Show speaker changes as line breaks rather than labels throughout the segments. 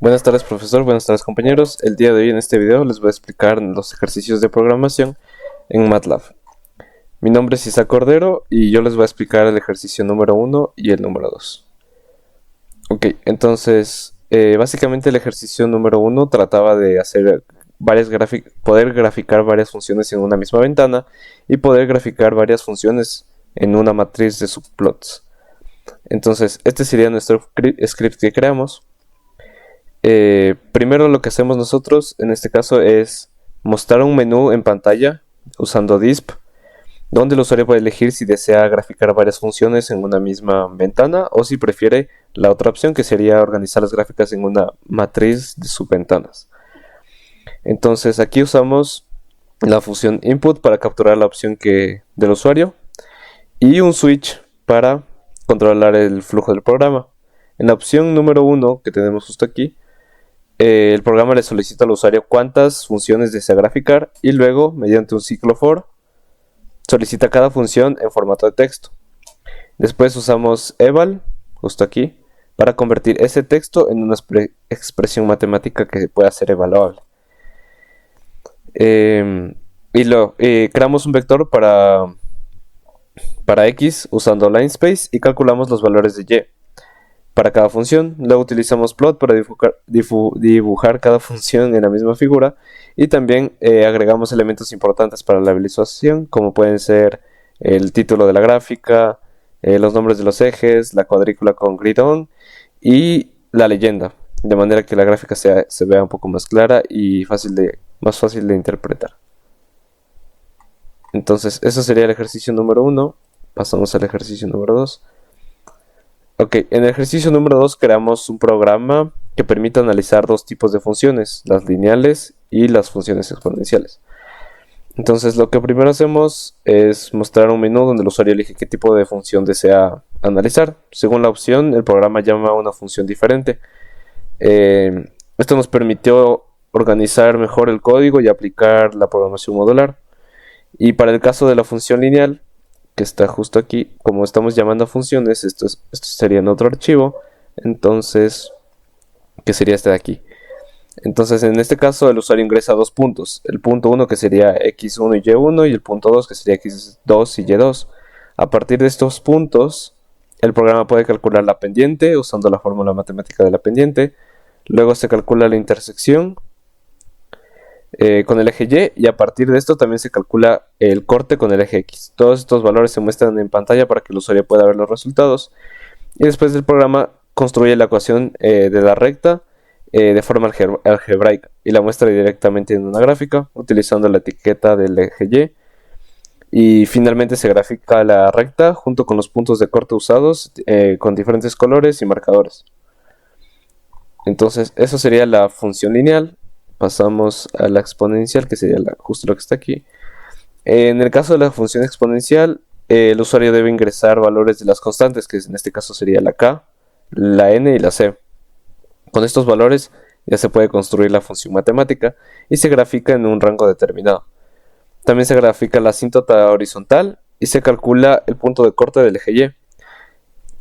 Buenas tardes, profesor. Buenas tardes, compañeros. El día de hoy en este video les voy a explicar los ejercicios de programación en MATLAB. Mi nombre es Isaac Cordero y yo les voy a explicar el ejercicio número 1 y el número 2. Ok, entonces, básicamente el ejercicio número 1 trataba de hacer poder graficar varias funciones en una misma ventana y poder graficar varias funciones en una matriz de subplots. Entonces, este sería nuestro script que creamos. Primero lo que hacemos nosotros en este caso es mostrar un menú en pantalla usando disp, donde el usuario puede elegir si desea graficar varias funciones en una misma ventana o si prefiere la otra opción, que sería organizar las gráficas en una matriz de subventanas. Entonces aquí usamos la función input para capturar la opción del usuario y un switch para controlar el flujo del programa. En la opción número 1 que tenemos justo aquí, el programa le solicita al usuario cuántas funciones desea graficar y luego, mediante un ciclo for, solicita cada función en formato de texto. Después usamos eval, justo aquí, para convertir ese texto en una expresión matemática que pueda ser evaluable. Creamos un vector para x usando linespace y calculamos los valores de y para cada función. Luego utilizamos plot para dibujar cada función en la misma figura y también agregamos elementos importantes para la visualización, como pueden ser el título de la gráfica, los nombres de los ejes, la cuadrícula con grid on y la leyenda, de manera que la gráfica se vea un poco más clara y más fácil de interpretar. Entonces, eso sería el ejercicio número 1. Pasamos al ejercicio número 2. Ok, en el ejercicio número 2 creamos un programa que permite analizar dos tipos de funciones, las lineales y las funciones exponenciales. Entonces lo que primero hacemos es mostrar un menú donde el usuario elige qué tipo de función desea analizar. Según la opción, el programa llama a una función diferente. Esto nos permitió organizar mejor el código y aplicar la programación modular. Y para el caso de la función lineal, que está justo aquí, como estamos llamando a funciones, esto sería en otro archivo, entonces, que sería este de aquí. Entonces, en este caso, el usuario ingresa dos puntos, el punto 1 que sería x1 y y1 y el punto 2 que sería x2 y y2. A partir de estos puntos, el programa puede calcular la pendiente usando la fórmula matemática de la pendiente, luego se calcula la intersección con el eje Y a partir de esto también se calcula el corte con el eje X. Todos estos valores se muestran en pantalla para que el usuario pueda ver los resultados y después el programa construye la ecuación de la recta de forma algebraica y la muestra directamente en una gráfica utilizando la etiqueta del eje Y finalmente se grafica la recta junto con los puntos de corte usados con diferentes colores y marcadores. Entonces eso sería la función lineal. Pasamos a la exponencial, que sería justo lo que está aquí. En el caso de la función exponencial, el usuario debe ingresar valores de las constantes, que en este caso sería la k, la n y la c. Con estos valores ya se puede construir la función matemática y se grafica en un rango determinado. También se grafica la asíntota horizontal y se calcula el punto de corte del eje Y.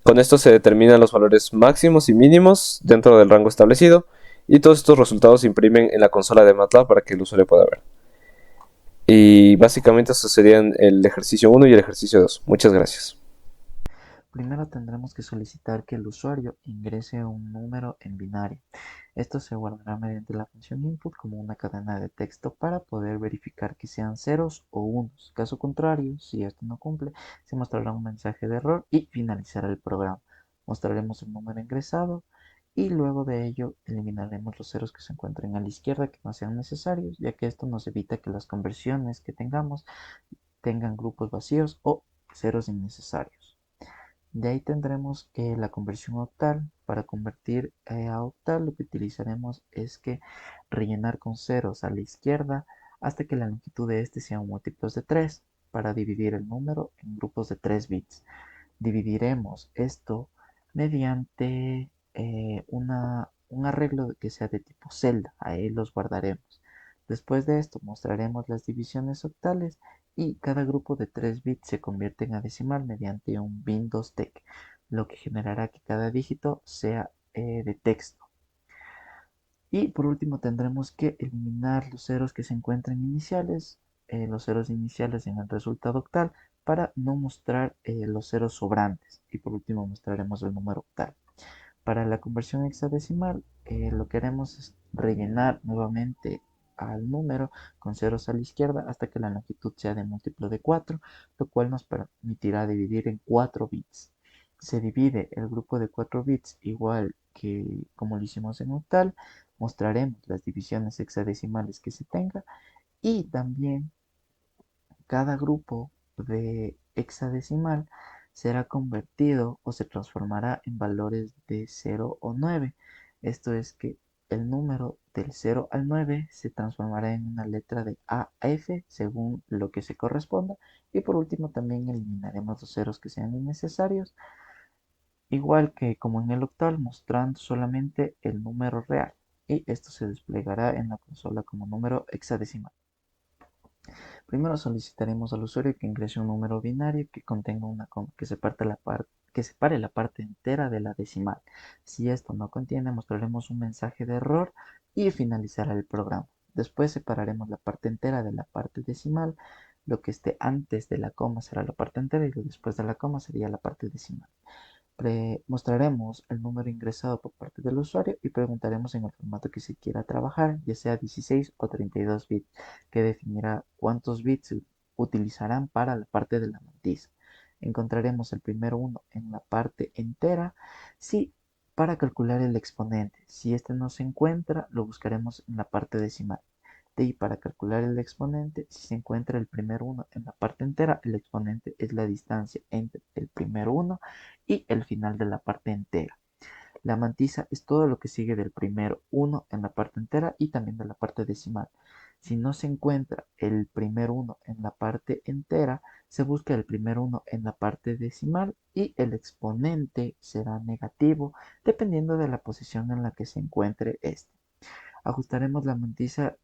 Con esto se determinan los valores máximos y mínimos dentro del rango establecido y todos estos resultados se imprimen en la consola de MATLAB para que el usuario pueda ver. Y básicamente eso serían el ejercicio 1 y el ejercicio 2. Muchas gracias.
Primero tendremos que solicitar que el usuario ingrese un número en binario. Esto se guardará mediante la función input como una cadena de texto para poder verificar que sean ceros o unos. Caso contrario, si esto no cumple, se mostrará un mensaje de error y finalizará el programa. Mostraremos el número ingresado y luego de ello eliminaremos los ceros que se encuentren a la izquierda que no sean necesarios, ya que esto nos evita que las conversiones que tengamos tengan grupos vacíos o ceros innecesarios. De ahí tendremos la conversión octal. Para convertir a octal lo que utilizaremos es que rellenar con ceros a la izquierda hasta que la longitud de este sea múltiplos de 3 para dividir el número en grupos de 3 bits. Dividiremos esto mediante un arreglo que sea de tipo celda. Ahí los guardaremos. Después de esto mostraremos las divisiones octales y cada grupo de 3 bits se convierte en a decimal mediante un bin2tech, lo que generará que cada dígito sea de texto. Y por último tendremos que eliminar los ceros que se encuentren iniciales, los ceros iniciales en el resultado octal, para no mostrar los ceros sobrantes. Y por último mostraremos el número octal. Para la conversión hexadecimal, lo que haremos es rellenar nuevamente al número con ceros a la izquierda hasta que la longitud sea de múltiplo de 4, lo cual nos permitirá dividir en 4 bits. Se divide el grupo de 4 bits igual que como lo hicimos en octal. Mostraremos las divisiones hexadecimales que se tenga y también cada grupo de hexadecimal será convertido o se transformará en valores de 0 o 9. Esto es que el número del 0 al 9 se transformará en una letra de A a F según lo que se corresponda. Y por último también eliminaremos los ceros que sean innecesarios, igual que como en el octal, mostrando solamente el número real. Y esto se desplegará en la consola como número hexadecimal. Primero solicitaremos al usuario que ingrese un número binario que contenga una coma, que separe la parte entera de la decimal. Si esto no contiene, mostraremos un mensaje de error y finalizará el programa. Después separaremos la parte entera de la parte decimal. Lo que esté antes de la coma será la parte entera y lo después de la coma sería la parte decimal. Mostraremos el número ingresado por parte del usuario y preguntaremos en el formato que se quiera trabajar, ya sea 16 o 32 bits, que definirá cuántos bits utilizarán para la parte de la mantiza. Encontraremos el primero 1 en la parte entera para calcular el exponente. Si este no se encuentra, lo buscaremos en la parte decimal. Y para calcular el exponente, si se encuentra el primer 1 en la parte entera, el exponente es la distancia entre el primer 1 y el final de la parte entera. La mantiza es todo lo que sigue del primer 1 en la parte entera y también de la parte decimal. Si no se encuentra el primer 1 en la parte entera, se busca el primer 1 en la parte decimal y el exponente será negativo dependiendo de la posición en la que se encuentre este. Ajustaremos la mantiza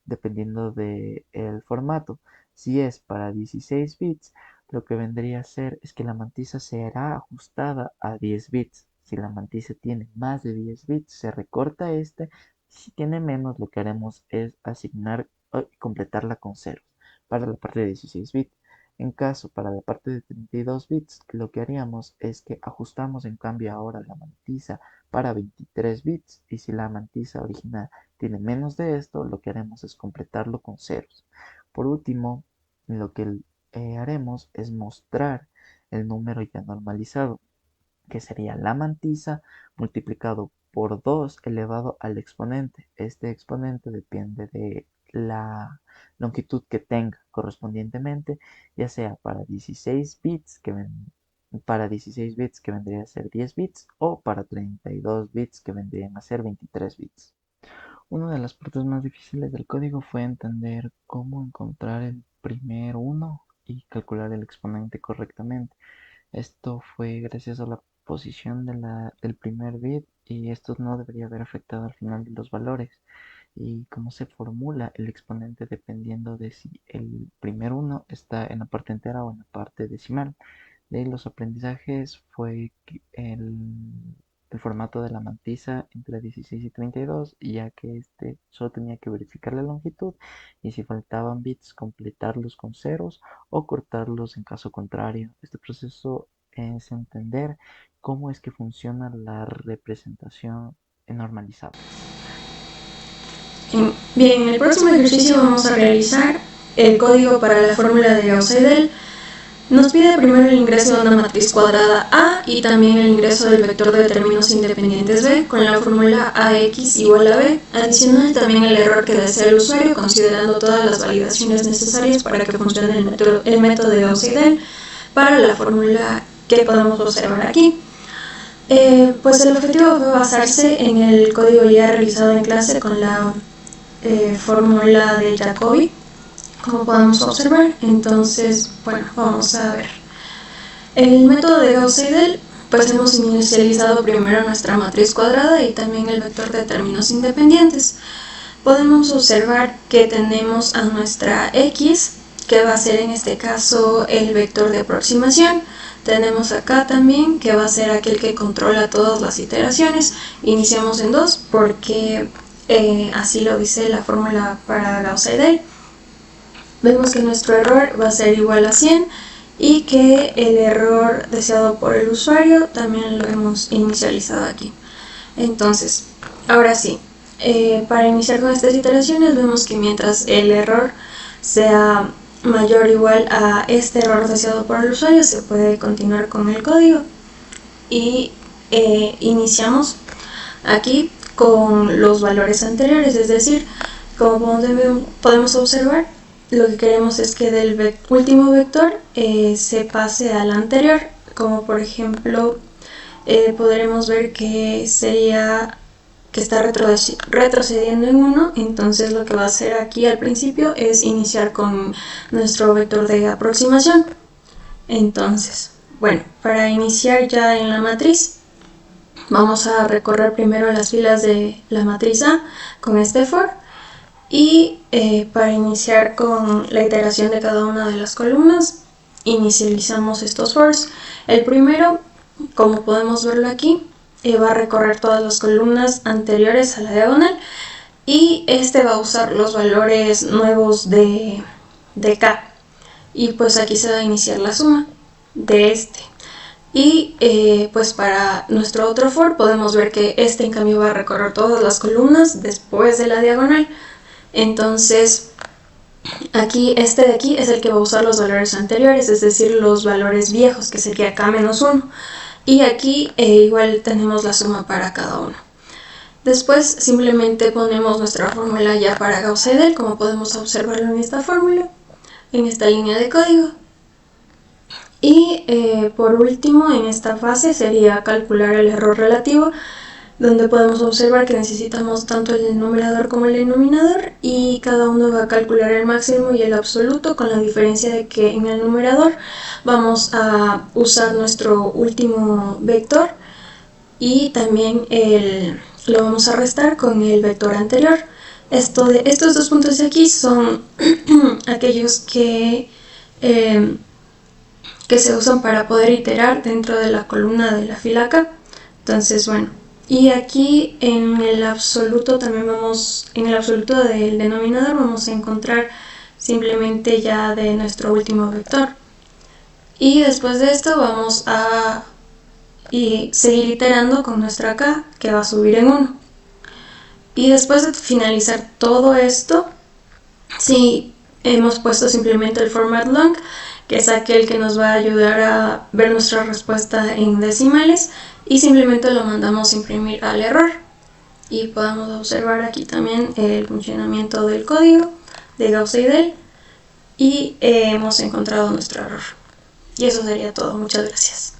dependiendo del formato. Si es para 16 bits, lo que vendría a ser es que la mantiza será ajustada a 10 bits. Si la mantiza tiene más de 10 bits, se recorta este. Si tiene menos, lo que haremos es asignar y completarla con ceros para la parte de 16 bits. En caso para la parte de 32 bits, lo que haríamos es que ajustamos en cambio ahora la mantiza para 23 bits y si la mantiza original tiene menos de esto, lo que haremos es completarlo con ceros. Por último, lo que haremos es mostrar el número ya normalizado, que sería la mantiza multiplicado por 2 elevado al exponente. Este exponente depende de la longitud que tenga correspondientemente, ya sea para 16 bits para 16 bits que vendría a ser 10 bits o para 32 bits que vendrían a ser 23 bits. Una de las partes más difíciles del código fue entender cómo encontrar el primer 1 y calcular el exponente correctamente. Esto fue gracias a la posición del primer bit y esto no debería haber afectado al final de los valores. Y cómo se formula el exponente dependiendo de si el primer 1 está en la parte entera o en la parte decimal. De los aprendizajes fue el formato de la mantiza entre 16 y 32, ya que este solo tenía que verificar la longitud y si faltaban bits completarlos con ceros o cortarlos en caso contrario. Este proceso es entender cómo es que funciona la representación normalizada.
Bien, en el próximo ejercicio vamos a realizar el código para la fórmula de Gauss-Seidel. Nos pide primero el ingreso de una matriz cuadrada A y también el ingreso del vector de términos independientes B con la fórmula AX igual a B, adicional también el error que desea el usuario considerando todas las validaciones necesarias para que funcione el método de Gauss-Seidel para la fórmula que podemos observar aquí. Pues el objetivo fue basarse en el código ya realizado en clase con la fórmula de Jacobi, como podemos observar. Entonces, bueno, vamos a ver. El método de Gauss-Seidel, pues hemos inicializado primero nuestra matriz cuadrada y también el vector de términos independientes. Podemos observar que tenemos a nuestra X, que va a ser en este caso el vector de aproximación. Tenemos acá también que va a ser aquel que controla todas las iteraciones. Iniciamos en 2 porque así lo dice la fórmula para Gauss-Seidel. Vemos que nuestro error va a ser igual a 100 y que el error deseado por el usuario también lo hemos inicializado aquí. Entonces, ahora sí, para iniciar con estas iteraciones vemos que mientras el error sea mayor o igual a este error deseado por el usuario, se puede continuar con el código. Y iniciamos aquí con los valores anteriores, es decir, como podemos observar, lo que queremos es que del último vector se pase al anterior, como por ejemplo podremos ver que sería que está retrocediendo en 1, entonces lo que va a hacer aquí al principio es iniciar con nuestro vector de aproximación. Entonces, bueno, para iniciar ya en la matriz, vamos a recorrer primero las filas de la matriz A con este for. Y para iniciar con la iteración de cada una de las columnas, inicializamos estos fors. El primero, como podemos verlo aquí, va a recorrer todas las columnas anteriores a la diagonal y este va a usar los valores nuevos de K. Y pues aquí se va a iniciar la suma de este. Y pues para nuestro otro for podemos ver que este en cambio va a recorrer todas las columnas después de la diagonal. Entonces, aquí este de aquí es el que va a usar los valores anteriores, es decir, los valores viejos, que sería K-1. Y aquí igual tenemos la suma para cada uno. Después simplemente ponemos nuestra fórmula ya para Gauss-Seidel, como podemos observarlo en esta fórmula, en esta línea de código. Y por último, en esta fase sería calcular el error relativo, donde podemos observar que necesitamos tanto el numerador como el denominador y cada uno va a calcular el máximo y el absoluto, con la diferencia de que en el numerador vamos a usar nuestro último vector y también lo vamos a restar con el vector anterior. Estos dos puntos de aquí son aquellos que se usan para poder iterar dentro de la columna de la fila K. Entonces, bueno. Y aquí en el absoluto también en el absoluto del denominador vamos a encontrar simplemente ya de nuestro último vector. Y después de esto vamos a seguir iterando con nuestra K, que va a subir en 1. Y después de finalizar todo esto, si hemos puesto simplemente el format long, que es aquel que nos va a ayudar a ver nuestra respuesta en decimales, y simplemente lo mandamos a imprimir al error. Y podemos observar aquí también el funcionamiento del código de Gauss-Seidel y hemos encontrado nuestro error. Y eso sería todo. Muchas gracias.